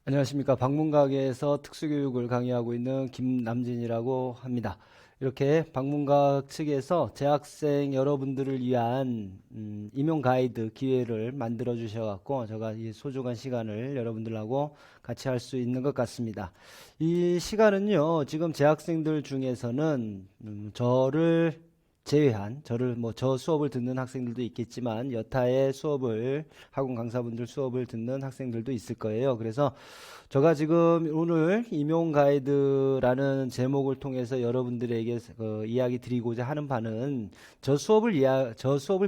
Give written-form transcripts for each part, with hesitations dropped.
안녕하십니까. 방문각에서 특수교육을 강의하고 있는 김남진이라고 합니다. 이렇게 방문각 측에서 재학생 여러분들을 위한 임용 가이드 기회를 만들어 주셔갖고 제가 이 소중한 시간을 여러분들하고 같이 할 수 있는 것 같습니다. 이 시간은요, 지금 재학생들 중에서는 저를 제외한 저 수업을 듣는 학생들도 있겠지만 여타의 수업을 학원 강사분들 수업을 듣는 학생들도 있을 거예요. 그래서 제가 지금 오늘 임용 가이드라는 제목을 통해서 여러분들에게 이야기 드리고자 하는 바는 저 수업을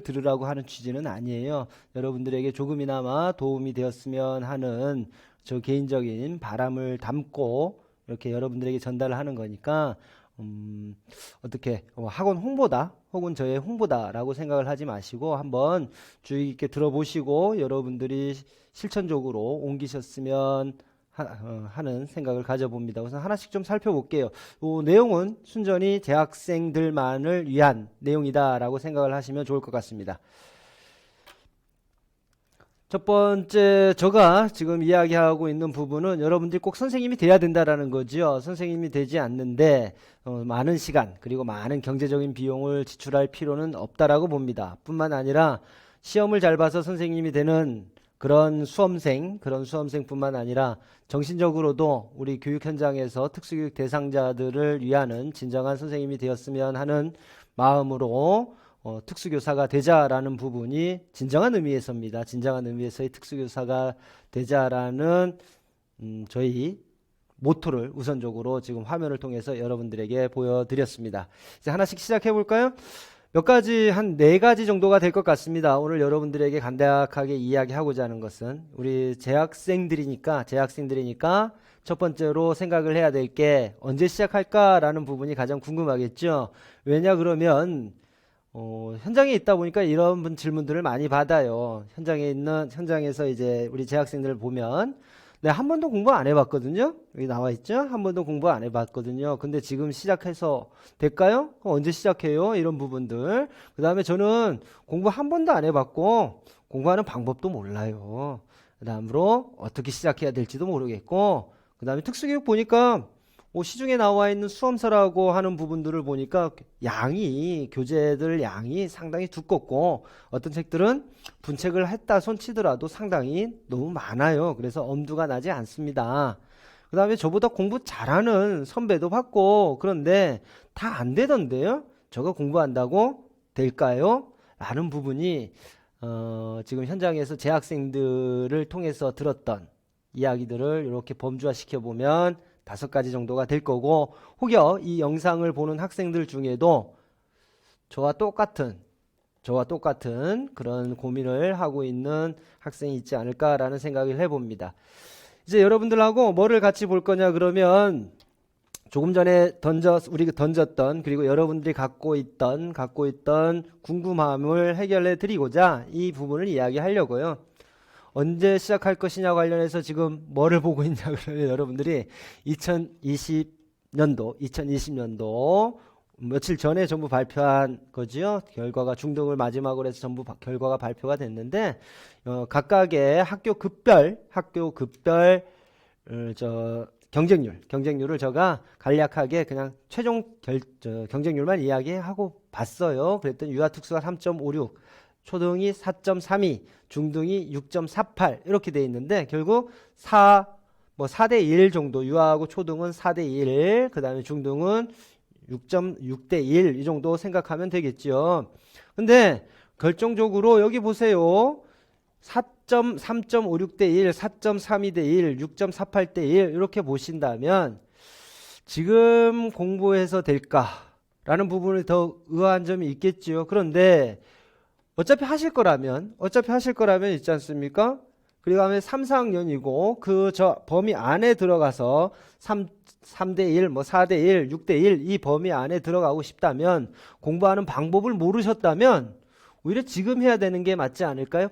들으라고 하는 취지는 아니에요. 여러분들에게 조금이나마 도움이 되었으면 하는 저 개인적인 바람을 담고 이렇게 여러분들에게 전달을 하는 거니까 어떻게 학원 홍보다 혹은 저의 홍보다라고 생각을 하지 마시고 한번 주의 깊게 들어보시고 여러분들이 실천적으로 옮기셨으면 하는 생각을 가져봅니다. 우선 하나씩 좀 살펴볼게요. 내용은 순전히 재학생들만을 위한 내용이다라고 생각을 하시면 좋을 것 같습니다. 첫 번째, 제가 지금 이야기하고 있는 부분은 여러분들이 꼭 선생님이 돼야 된다라는 거죠. 선생님이 되지 않는데 많은 시간 그리고 많은 경제적인 비용을 지출할 필요는 없다라고 봅니다. 뿐만 아니라 시험을 잘 봐서 선생님이 되는 그런 수험생뿐만 아니라 정신적으로도 우리 교육 현장에서 특수교육 대상자들을 위하는 진정한 선생님이 되었으면 하는 마음으로 특수교사가 되자라는 부분이 진정한 의미에서입니다. 진정한 의미에서의 특수교사가 되자라는 저희 모토를 우선적으로 지금 화면을 통해서 여러분들에게 보여드렸습니다. 이제 하나씩 시작해 볼까요? 몇 가지, 한 4가지 정도가 될 것 같습니다. 오늘 여러분들에게 간략하게 이야기하고자 하는 것은 우리 재학생들이니까 첫 번째로 생각을 해야 될 게 언제 시작할까라는 부분이 가장 궁금하겠죠. 왜냐 그러면 현장에 있다 보니까 이런 질문들을 많이 받아요. 현장에서 이제 우리 재학생들을 보면, 네, 한 번도 공부 안 해봤거든요. 여기 나와 있죠? 한 번도 공부 안 해봤거든요. 근데 지금 시작해서 될까요? 언제 시작해요? 이런 부분들. 그 다음에 저는 공부 한 번도 안 해봤고, 공부하는 방법도 몰라요. 그 다음으로 어떻게 시작해야 될지도 모르겠고, 그 다음에 특수교육 보니까 시중에 나와 있는 수험서라고 하는 부분들을 보니까 교재들 양이 상당히 두껍고 어떤 책들은 분책을 했다 손치더라도 상당히 너무 많아요. 그래서 엄두가 나지 않습니다. 그 다음에 저보다 공부 잘하는 선배도 봤고 그런데 다 안 되던데요. 저거 공부한다고 될까요? 라는 부분이 지금 현장에서 재학생들을 통해서 들었던 이야기들을 이렇게 범주화 시켜보면 5가지 정도가 될 거고, 혹여 이 영상을 보는 학생들 중에도 저와 똑같은 그런 고민을 하고 있는 학생이 있지 않을까라는 생각을 해봅니다. 이제 여러분들하고 뭐를 같이 볼 거냐 그러면 조금 전에 우리가 던졌던 그리고 여러분들이 갖고 있던 궁금함을 해결해 드리고자 이 부분을 이야기하려고요. 언제 시작할 것이냐 관련해서 지금 뭐를 보고 있냐 그러면 여러분들이 2020년도 며칠 전에 전부 발표한 거지요. 결과가 중등을 마지막으로 해서 전부 결과가 발표가 됐는데 각각의 학교 급별 경쟁률을 제가 간략하게 그냥 최종 경쟁률만 이야기하고 봤어요. 그랬더니 유아특수가 3.56, 초등이 4.32, 중등이 6.48 이렇게 돼 있는데 결국 4대 1 정도, 유아하고 초등은 4대 1, 그 다음에 중등은 6.6대 1 이 정도 생각하면 되겠죠. 근데 결정적으로 여기 보세요. 3.56대 1, 4.32대 1, 6.48대 1 이렇게 보신다면 지금 공부해서 될까라는 부분에 더 의아한 점이 있겠죠. 그런데 어차피 하실 거라면 있지 않습니까? 그리고 다음에 3, 4학년이고 그 범위 안에 들어가서 3대 1, 4대 1, 6대 1 이 범위 안에 들어가고 싶다면 공부하는 방법을 모르셨다면 오히려 지금 해야 되는 게 맞지 않을까요?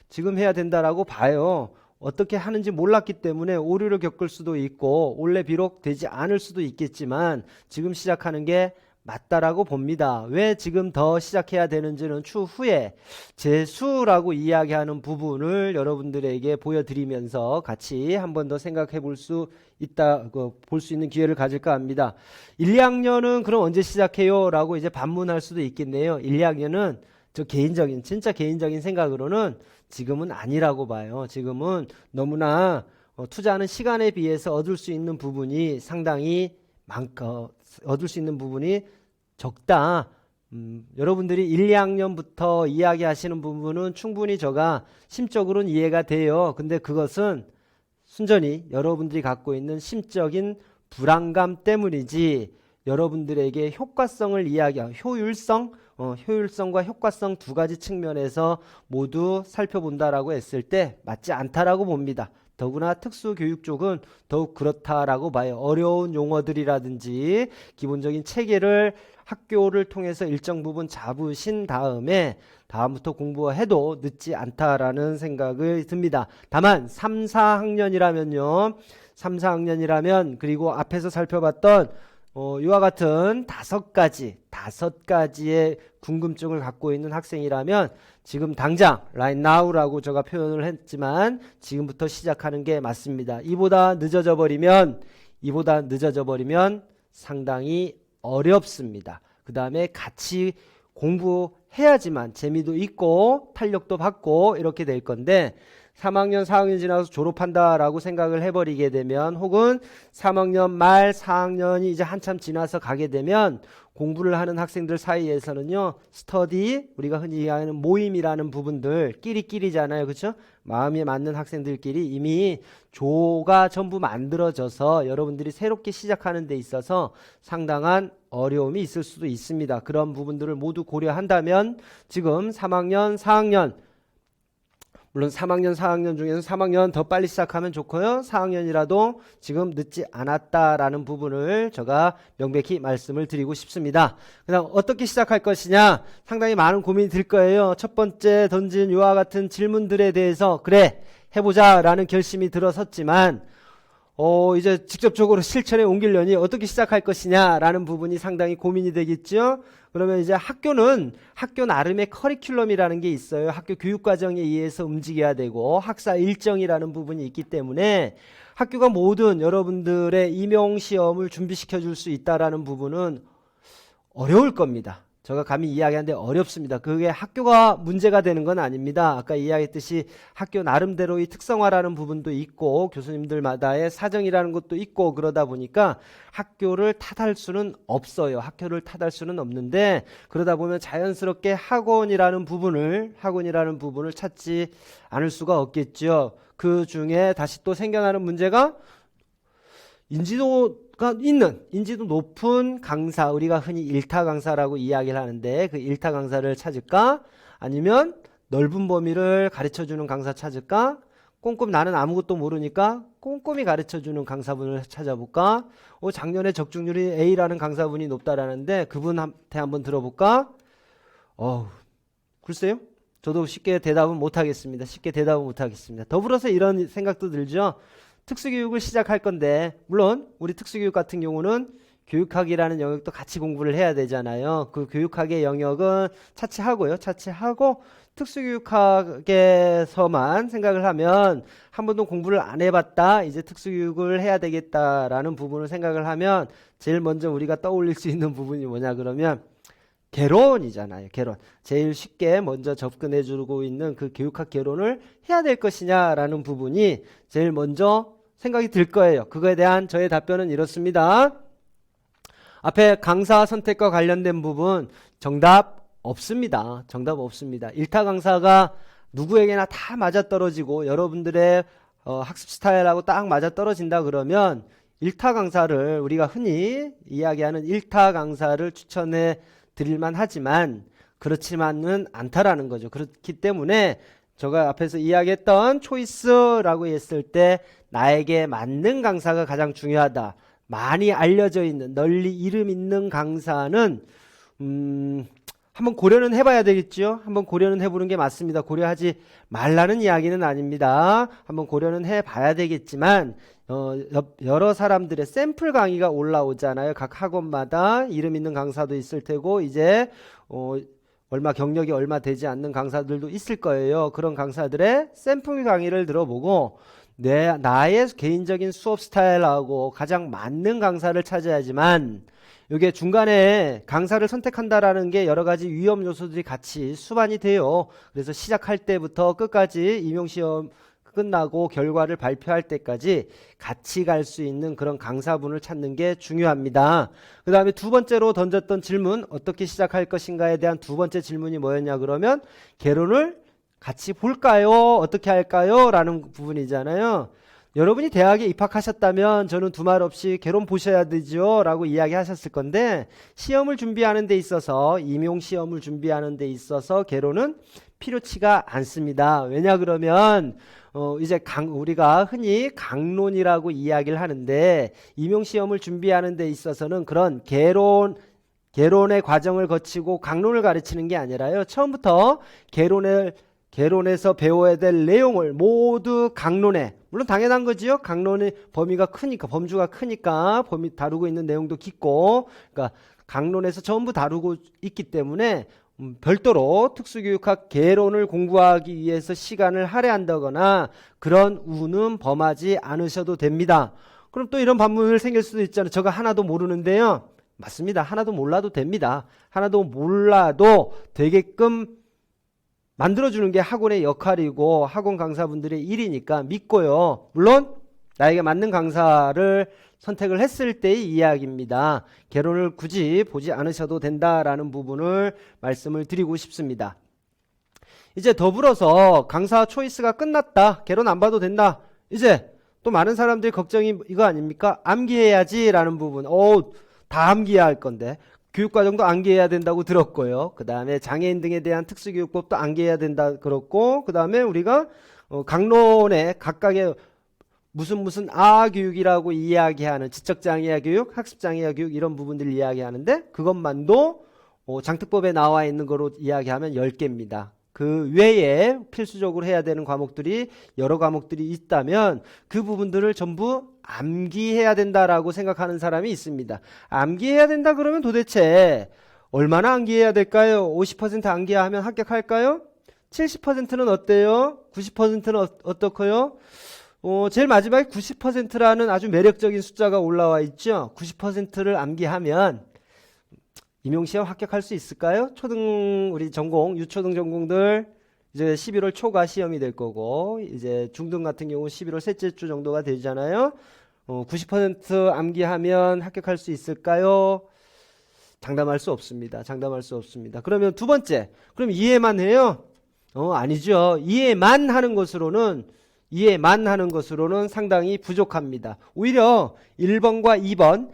지금 해야 된다라고 봐요. 어떻게 하는지 몰랐기 때문에 오류를 겪을 수도 있고 원래 비록 되지 않을 수도 있겠지만 지금 시작하는 게 맞다라고 봅니다. 왜 지금 더 시작해야 되는지는 추후에 재수라고 이야기하는 부분을 여러분들에게 보여드리면서 같이 한 번 더 생각해 볼 수 볼 수 있는 기회를 가질까 합니다. 1, 2학년은 그럼 언제 시작해요? 라고 이제 반문할 수도 있겠네요. 1, 2학년은 저 진짜 개인적인 생각으로는 지금은 아니라고 봐요. 지금은 너무나 투자하는 시간에 비해서 얻을 수 있는 부분이 상당히 얻을 수 있는 부분이 적다. 여러분들이 1, 2학년부터 이야기하시는 부분은 충분히 제가 심적으로는 이해가 돼요. 근데 그것은 순전히 여러분들이 갖고 있는 심적인 불안감 때문이지 여러분들에게 효과성을 이야기하고 효율성과 효과성 두 가지 측면에서 모두 살펴본다라고 했을 때 맞지 않다라고 봅니다. 더구나 특수교육 쪽은 더욱 그렇다라고 봐요. 어려운 용어들이라든지 기본적인 체계를 학교를 통해서 일정 부분 잡으신 다음에 다음부터 공부해도 늦지 않다라는 생각이 듭니다. 다만 3, 4학년이라면요. 3, 4학년이라면 그리고 앞에서 살펴봤던 이와 같은 다섯 가지의 궁금증을 갖고 있는 학생이라면 지금 당장 right now라고 제가 표현을 했지만 지금부터 시작하는 게 맞습니다. 이보다 늦어져 버리면 상당히 어렵습니다. 그 다음에 같이 공부해야지만 재미도 있고 탄력도 받고 이렇게 될 건데 3학년, 4학년 지나서 졸업한다라고 생각을 해버리게 되면 혹은 3학년 말 4학년이 이제 한참 지나서 가게 되면 공부를 하는 학생들 사이에서는요. 스터디, 우리가 흔히 얘기하는 모임이라는 부분들 끼리끼리잖아요. 그렇죠? 마음에 맞는 학생들끼리 이미 조가 전부 만들어져서 여러분들이 새롭게 시작하는 데 있어서 상당한 어려움이 있을 수도 있습니다. 그런 부분들을 모두 고려한다면 지금 3학년, 4학년 물론 3학년, 4학년 중에서 3학년 더 빨리 시작하면 좋고요. 4학년이라도 지금 늦지 않았다라는 부분을 제가 명백히 말씀을 드리고 싶습니다. 그 다음 어떻게 시작할 것이냐 상당히 많은 고민이 들 거예요. 첫 번째 던진 이와 같은 질문들에 대해서 그래 해보자 라는 결심이 들어섰지만 이제 직접적으로 실천에 옮기려니 어떻게 시작할 것이냐 라는 부분이 상당히 고민이 되겠죠. 그러면 이제 학교는 학교 나름의 커리큘럼이라는 게 있어요. 학교 교육과정에 의해서 움직여야 되고 학사 일정이라는 부분이 있기 때문에 학교가 모든 여러분들의 임용시험을 준비시켜 줄 수 있다라는 부분은 어려울 겁니다. 제가 감히 이야기하는데 어렵습니다. 그게 학교가 문제가 되는 건 아닙니다. 아까 이야기했듯이 학교 나름대로의 특성화라는 부분도 있고 교수님들마다의 사정이라는 것도 있고 그러다 보니까 학교를 탓할 수는 없어요. 학교를 탓할 수는 없는데 그러다 보면 자연스럽게 학원이라는 부분을 찾지 않을 수가 없겠죠. 그 중에 다시 또 생겨나는 문제가 인지도 높은 강사, 우리가 흔히 일타 강사라고 이야기를 하는데 그 일타 강사를 찾을까? 아니면 넓은 범위를 가르쳐주는 강사 찾을까? 꼼꼼 나는 아무것도 모르니까 꼼꼼히 가르쳐주는 강사분을 찾아볼까? 작년에 적중률이 A라는 강사분이 높다라는데 그분한테 한번 들어볼까? 글쎄요. 저도 쉽게 대답은 못하겠습니다. 더불어서 이런 생각도 들죠. 특수교육을 시작할 건데 물론 우리 특수교육 같은 경우는 교육학이라는 영역도 같이 공부를 해야 되잖아요. 그 교육학의 영역은 차치하고 특수교육학에서만 생각을 하면 한 번도 공부를 안 해봤다. 이제 특수교육을 해야 되겠다라는 부분을 생각을 하면 제일 먼저 우리가 떠올릴 수 있는 부분이 뭐냐 그러면 개론이잖아요. 개론. 제일 쉽게 먼저 접근해 주고 있는 그 교육학 개론을 해야 될 것이냐라는 부분이 제일 먼저 생각이 들 거예요. 그거에 대한 저의 답변은 이렇습니다. 앞에 강사 선택과 관련된 부분 정답 없습니다. 일타 강사가 누구에게나 다 맞아떨어지고 여러분들의 학습 스타일하고 딱 맞아떨어진다 그러면 일타 강사를 우리가 흔히 이야기하는 일타 강사를 추천해 드릴만 하지만 그렇지만은 않다라는 거죠. 그렇기 때문에 제가 앞에서 이야기했던 초이스라고 했을 때 나에게 맞는 강사가 가장 중요하다. 많이 알려져 있는 널리 이름 있는 강사는 한번 고려는 해봐야 되겠죠. 한번 고려는 해보는 게 맞습니다. 고려하지 말라는 이야기는 아닙니다. 한번 고려는 해봐야 되겠지만 여러 사람들의 샘플 강의가 올라오잖아요. 각 학원마다 이름 있는 강사도 있을 테고 이제 얼마 경력이 얼마 되지 않는 강사들도 있을 거예요. 그런 강사들의 샘플 강의를 들어보고 나의 개인적인 수업 스타일하고 가장 맞는 강사를 찾아야지만 이게 중간에 강사를 선택한다라는 게 여러 가지 위험 요소들이 같이 수반이 돼요. 그래서 시작할 때부터 끝까지 임용시험 끝나고 결과를 발표할 때까지 같이 갈 수 있는 그런 강사분을 찾는 게 중요합니다. 그 다음에 두 번째로 던졌던 질문, 어떻게 시작할 것인가에 대한 두 번째 질문이 뭐였냐 그러면 개론을 같이 볼까요? 어떻게 할까요? 라는 부분이잖아요. 여러분이 대학에 입학하셨다면 저는 두말 없이 개론 보셔야 되죠 라고 이야기하셨을 건데 시험을 준비하는 데 있어서 임용시험을 준비하는 데 있어서 개론은 필요치가 않습니다. 왜냐 그러면 이제 우리가 흔히 강론이라고 이야기를 하는데 임용시험을 준비하는 데 있어서는 그런 개론의 과정을 거치고 강론을 가르치는 게 아니라요. 처음부터 개론에서 배워야 될 내용을 모두 강론에, 물론 당연한 거지요. 강론의 범주가 크니까 다루고 있는 내용도 깊고, 그러니까 강론에서 전부 다루고 있기 때문에 별도로 특수교육학 개론을 공부하기 위해서 시간을 할애한다거나 그런 우는 범하지 않으셔도 됩니다. 그럼 또 이런 반문을 생길 수도 있잖아요. 저거 하나도 모르는데요. 맞습니다. 하나도 몰라도 됩니다. 하나도 몰라도 되게끔 만들어주는 게 학원의 역할이고 학원 강사분들의 일이니까 믿고요. 물론 나에게 맞는 강사를 선택을 했을 때의 이야기입니다. 개론을 굳이 보지 않으셔도 된다라는 부분을 말씀을 드리고 싶습니다. 이제 더불어서 강사 초이스가 끝났다. 개론 안 봐도 된다. 이제 또 많은 사람들이 걱정이 이거 아닙니까? 암기해야지 라는 부분. 다 암기해야 할 건데. 교육과정도 암기해야 된다고 들었고요. 그 다음에 장애인 등에 대한 특수교육법도 암기해야 된다 그렇고, 그 다음에 우리가 강론의 각각의 무슨 교육이라고 이야기하는 지적장애아 교육, 학습장애아 교육 이런 부분들을 이야기하는데 그것만도 장특법에 나와 있는 거로 이야기하면 10개입니다. 그 외에 필수적으로 해야 되는 과목들이 여러 과목들이 있다면 그 부분들을 전부 암기해야 된다라고 생각하는 사람이 있습니다. 암기해야 된다 그러면 도대체 얼마나 암기해야 될까요? 50% 암기하면 합격할까요? 70%는 어때요? 90%는 어떻고요? 제일 마지막에 90%라는 아주 매력적인 숫자가 올라와 있죠. 90%를 암기하면 임용시험 합격할 수 있을까요? 우리 전공, 유초등 전공들 이제 11월 초가 시험이 될 거고, 이제 중등 같은 경우 11월 셋째 주 정도가 되잖아요. 90% 암기하면 합격할 수 있을까요? 장담할 수 없습니다. 장담할 수 없습니다. 그러면 두 번째, 그럼 이해만 해요? 아니죠. 이해만 하는 것으로는 상당히 부족합니다. 오히려 1번과 2번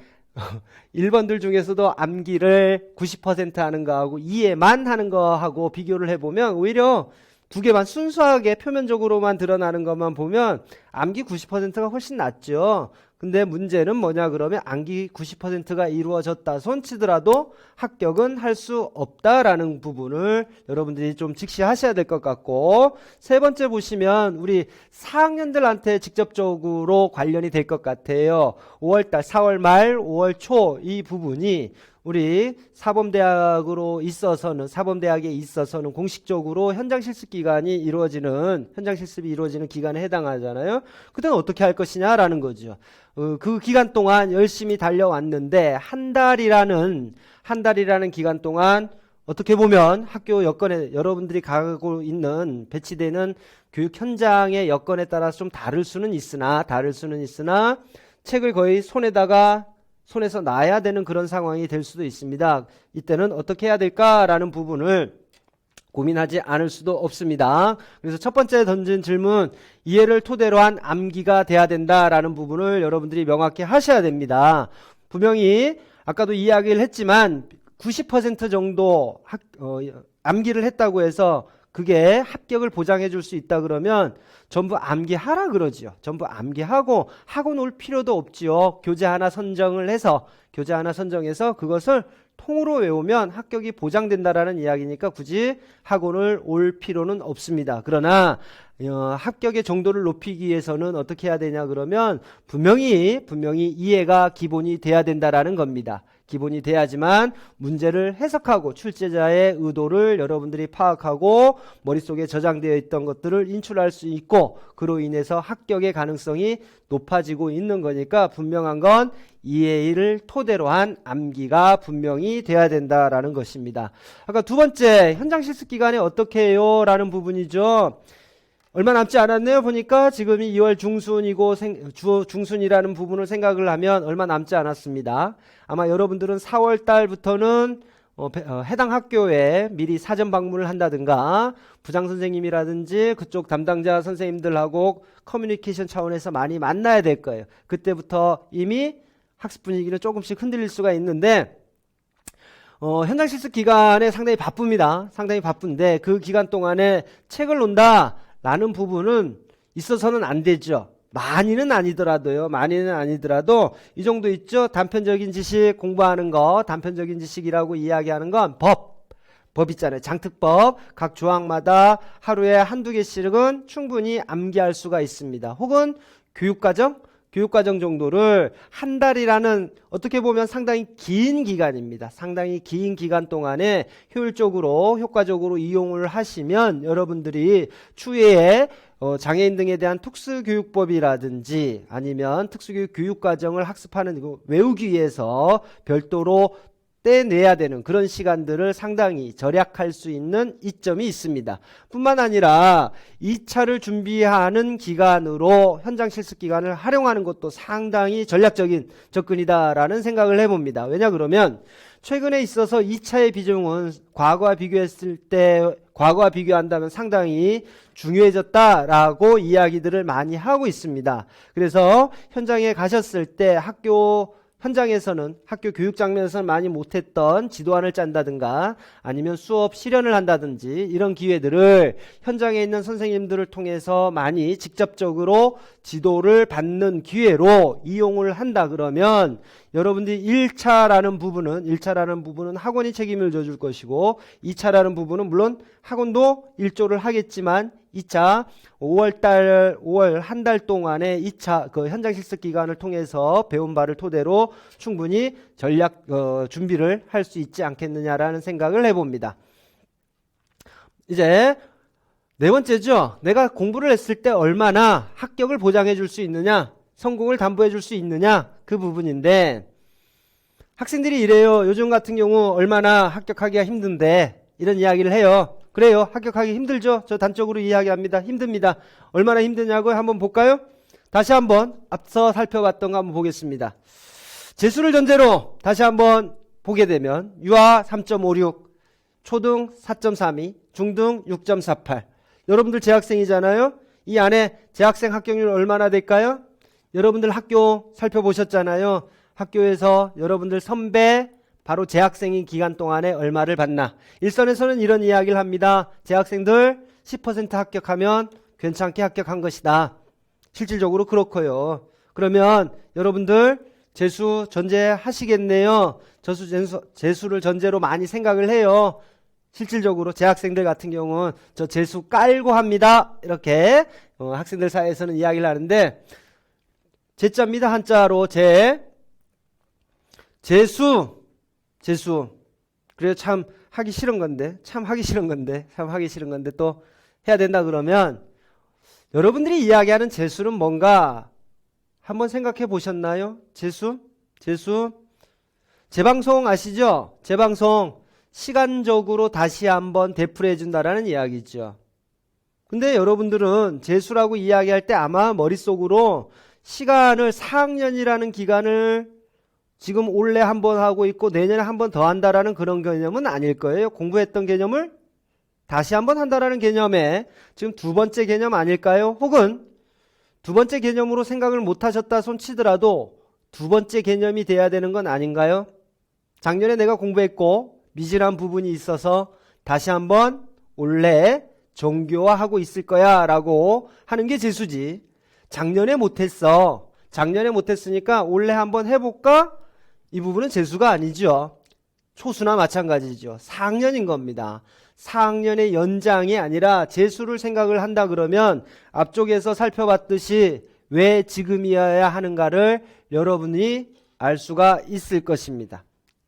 1번들 중에서도 암기를 90% 하는 거하고 이해만 하는 거하고 비교를 해보면 오히려 두 개만 순수하게 표면적으로만 드러나는 것만 보면 암기 90%가 훨씬 낫죠. 근데 문제는 뭐냐 그러면 암기 90%가 이루어졌다 손치더라도 합격은 할 수 없다라는 부분을 여러분들이 좀 직시하셔야 될 것 같고, 세 번째 보시면 우리 4학년들한테 직접적으로 관련이 될 것 같아요. 5월달 4월 말 5월 초 이 부분이 우리 사범대학에 있어서는 공식적으로 현장 실습이 이루어지는 기간에 해당하잖아요. 그때는 어떻게 할 것이냐라는 거죠. 그 기간 동안 열심히 달려왔는데 한 달이라는 기간 동안 어떻게 보면 학교 여건에 여러분들이 가고 있는 배치되는 교육 현장의 여건에 따라서 좀 다를 수는 있으나 책을 거의 손에서 놔야 되는 그런 상황이 될 수도 있습니다. 이때는 어떻게 해야 될까라는 부분을 고민하지 않을 수도 없습니다. 그래서 첫 번째 던진 질문, 이해를 토대로 한 암기가 돼야 된다라는 부분을 여러분들이 명확히 하셔야 됩니다. 분명히 아까도 이야기를 했지만 90% 정도 암기를 했다고 해서 그게 합격을 보장해 줄 수 있다 그러면 전부 암기하라 그러지요. 전부 암기하고 하고 놀 필요도 없지요. 교재 하나 선정해서 그것을 통으로 외우면 합격이 보장된다라는 이야기니까 굳이 학원을 올 필요는 없습니다. 그러나 합격의 정도를 높이기 위해서는 어떻게 해야 되냐 그러면 분명히 이해가 기본이 돼야 된다라는 겁니다. 기본이 돼야지만 문제를 해석하고 출제자의 의도를 여러분들이 파악하고 머릿속에 저장되어 있던 것들을 인출할 수 있고 그로 인해서 합격의 가능성이 높아지고 있는 거니까 분명한 건 이해를 토대로 한 암기가 분명히 돼야 된다라는 것입니다. 아까 두 번째 현장 실습 기간에 어떻게 해요? 라는 부분이죠. 얼마 남지 않았네요. 보니까 지금이 2월 중순이고 중순이라는 부분을 생각을 하면 얼마 남지 않았습니다. 아마 여러분들은 4월 달부터는 해당 학교에 미리 사전 방문을 한다든가 부장 선생님이라든지 그쪽 담당자 선생님들하고 커뮤니케이션 차원에서 많이 만나야 될 거예요. 그때부터 이미 학습 분위기는 조금씩 흔들릴 수가 있는데 현장 실습 기간에 상당히 바쁩니다. 상당히 바쁜데 그 기간 동안에 책을 논다 라는 부분은 있어서는 안 되죠. 많이는 아니더라도 이 정도 있죠. 단편적인 지식 공부하는 거, 단편적인 지식이라고 이야기하는 건 법 있잖아요. 장특법 각 조항마다 하루에 한두 개씩은 충분히 암기할 수가 있습니다. 혹은 교육과정 정도를 한 달이라는 어떻게 보면 상당히 긴 기간입니다. 상당히 긴 기간 동안에 효과적으로 이용을 하시면 여러분들이 추후에 장애인 등에 대한 특수교육법이라든지 아니면 특수교육 교육과정을 학습하는 외우기 위해서 별도로 떼내야 되는 그런 시간들을 상당히 절약할 수 있는 이점이 있습니다. 뿐만 아니라 2차를 준비하는 기간으로 현장 실습 기간을 활용하는 것도 상당히 전략적인 접근이다라는 생각을 해봅니다. 왜냐 그러면 최근에 있어서 2차의 비중은 과거와 비교한다면 상당히 중요해졌다라고 이야기들을 많이 하고 있습니다. 그래서 현장에 가셨을 때 현장에서는 학교 교육 장면에서는 많이 못했던 지도안을 짠다든가 아니면 수업 실현을 한다든지 이런 기회들을 현장에 있는 선생님들을 통해서 많이 직접적으로 지도를 받는 기회로 이용을 한다 그러면 여러분들이 1차라는 부분은 학원이 책임을 져줄 것이고 2차라는 부분은 물론 학원도 일조를 하겠지만 2차 5월 한 달 동안의 2차 현장 실습 기간을 통해서 배운 바를 토대로 충분히 전략 준비를 할 수 있지 않겠느냐라는 생각을 해봅니다. 이제 네 번째죠. 내가 공부를 했을 때 얼마나 합격을 보장해 줄 수 있느냐, 성공을 담보해 줄 수 있느냐 그 부분인데 학생들이 이래요. 요즘 같은 경우 얼마나 합격하기가 힘든데 이런 이야기를 해요. 그래요. 합격하기 힘들죠. 저 단적으로 이야기합니다. 힘듭니다. 얼마나 힘드냐고요? 한번 볼까요? 다시 한번 앞서 살펴봤던 거 한번 보겠습니다. 재수를 전제로 다시 한번 보게 되면 유아 3.56, 초등 4.32, 중등 6.48. 여러분들 재학생이잖아요. 이 안에 재학생 합격률 얼마나 될까요? 여러분들 학교 살펴보셨잖아요. 학교에서 여러분들 선배 바로 재학생인 기간 동안에 얼마를 받나. 일선에서는 이런 이야기를 합니다. 재학생들 10% 합격하면 괜찮게 합격한 것이다. 실질적으로 그렇고요. 그러면 여러분들 재수 전제하시겠네요. 재수를 전제로 많이 생각을 해요. 실질적으로 재학생들 같은 경우는 저 재수 깔고 합니다. 이렇게 학생들 사이에서는 이야기를 하는데 재자입니다. 한자로 재수. 그래요. 참 하기 싫은 건데 또 해야 된다 그러면 여러분들이 이야기하는 재수는 뭔가 한번 생각해 보셨나요? 재수? 재방송 아시죠? 재방송 시간적으로 다시 한번 되풀이해 준다라는 이야기죠. 근데 여러분들은 재수라고 이야기할 때 아마 머릿속으로 시간을 4학년이라는 기간을 지금 올해 한 번 하고 있고 내년에 한 번 더 한다라는 그런 개념은 아닐 거예요. 공부했던 개념을 다시 한 번 한다라는 개념에 지금 두 번째 개념 아닐까요? 혹은 두 번째 개념으로 생각을 못 하셨다 손치더라도 두 번째 개념이 돼야 되는 건 아닌가요? 작년에 내가 공부했고 미진한 부분이 있어서 다시 한번 올해 정교화하고 있을 거야 라고 하는 게 재수지. 작년에 못했으니까 올해 한번 해볼까? 이 부분은 재수가 아니죠. 초수나 마찬가지죠. 4학년인 겁니다. 4학년의 연장이 아니라 재수를 생각을 한다 그러면 앞쪽에서 살펴봤듯이 왜 지금이어야 하는가를 여러분이 알 수가 있을 것입니다.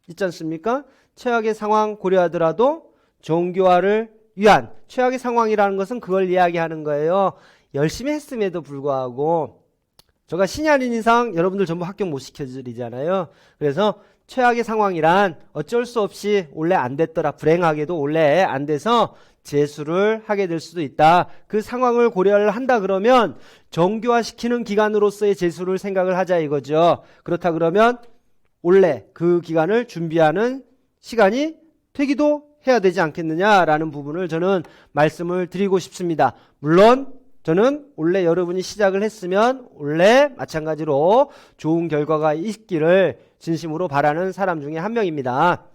있지 않습니까? 최악의 상황 고려하더라도 정교화를 위한 최악의 상황이라는 것은 그걸 이야기하는 거예요. 열심히 했음에도 불구하고 제가 신이 아닌 이상 여러분들 전부 합격 못 시켜드리잖아요. 그래서 최악의 상황이란 어쩔 수 없이 원래 안 됐더라. 불행하게도 원래 안 돼서 재수를 하게 될 수도 있다. 그 상황을 고려를 한다 그러면 정교화시키는 기간으로서의 재수를 생각을 하자 이거죠. 그렇다 그러면 원래 그 기간을 준비하는 시간이 되기도 해야 되지 않겠느냐라는 부분을 저는 말씀을 드리고 싶습니다. 물론 저는 원래 여러분이 시작을 했으면 원래 마찬가지로 좋은 결과가 있기를 진심으로 바라는 사람 중에 한 명입니다.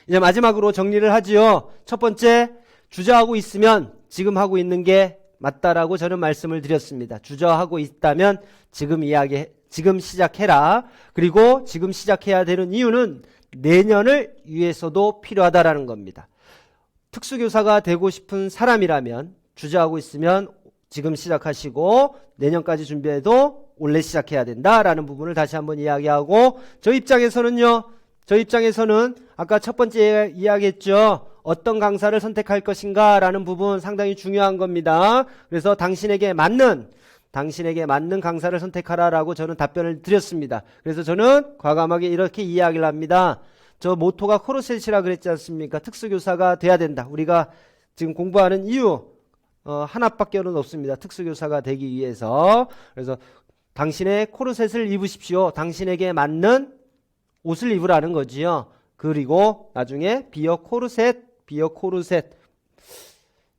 이제 마지막으로 정리를 하지요. 첫 번째, 주저하고 있으면 지금 하고 있는 게 맞다라고 저는 말씀을 드렸습니다. 주저하고 있다면 지금 시작해라. 그리고 지금 시작해야 되는 이유는 내년을 위해서도 필요하다라는 겁니다. 특수교사가 되고 싶은 사람이라면 주저하고 있으면 지금 시작하시고 내년까지 준비해도 올해 시작해야 된다라는 부분을 다시 한번 이야기하고 저 입장에서는 아까 첫 번째 이야기했죠. 어떤 강사를 선택할 것인가 라는 부분 상당히 중요한 겁니다. 그래서 당신에게 맞는 강사를 선택하라라고 저는 답변을 드렸습니다. 그래서 저는 과감하게 이렇게 이야기를 합니다. 저 모토가 코르셋이라 그랬지 않습니까? 특수교사가 돼야 된다. 우리가 지금 공부하는 이유 하나밖에는 없습니다. 특수교사가 되기 위해서. 그래서 당신의 코르셋을 입으십시오. 당신에게 맞는 옷을 입으라는 거지요. 그리고 나중에 비어 코르셋.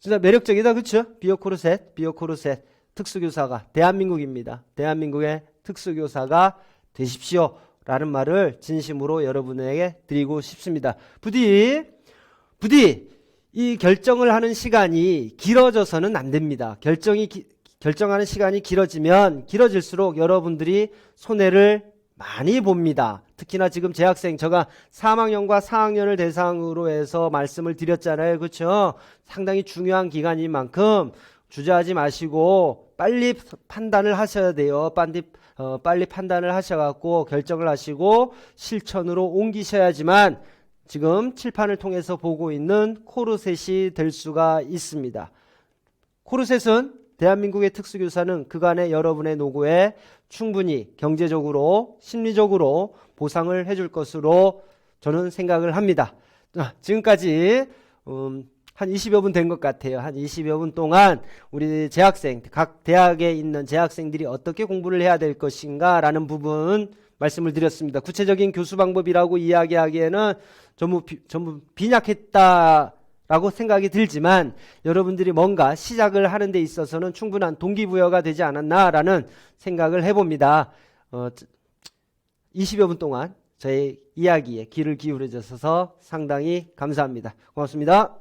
진짜 매력적이다, 그렇죠? 비어 코르셋. 특수교사가 대한민국입니다. 대한민국의 특수교사가 되십시오. 라는 말을 진심으로 여러분에게 드리고 싶습니다. 부디 이 결정을 하는 시간이 길어져서는 안 됩니다. 결정하는 시간이 길어질수록 여러분들이 손해를 많이 봅니다. 특히나 지금 재학생, 제가 3학년과 4학년을 대상으로 해서 말씀을 드렸잖아요. 그렇죠? 상당히 중요한 기간인 만큼 주저하지 마시고 빨리 판단을 하셔야 돼요. 빨리 판단을 하셔갖고 결정을 하시고 실천으로 옮기셔야지만 지금 칠판을 통해서 보고 있는 코르셋이 될 수가 있습니다. 코르셋은 대한민국의 특수교사는 그간의 여러분의 노고에 충분히 경제적으로 심리적으로 보상을 해줄 것으로 저는 생각을 합니다. 지금까지 한 20여 분 된 것 같아요. 한 20여 분 동안 우리 각 대학에 있는 재학생들이 어떻게 공부를 해야 될 것인가 라는 부분 말씀을 드렸습니다. 구체적인 교수 방법이라고 이야기하기에는 전부 빈약했다라고 생각이 들지만 여러분들이 뭔가 시작을 하는 데 있어서는 충분한 동기부여가 되지 않았나라는 생각을 해봅니다. 20여 분 동안 저의 이야기에 귀를 기울여 주셔서 상당히 감사합니다. 고맙습니다.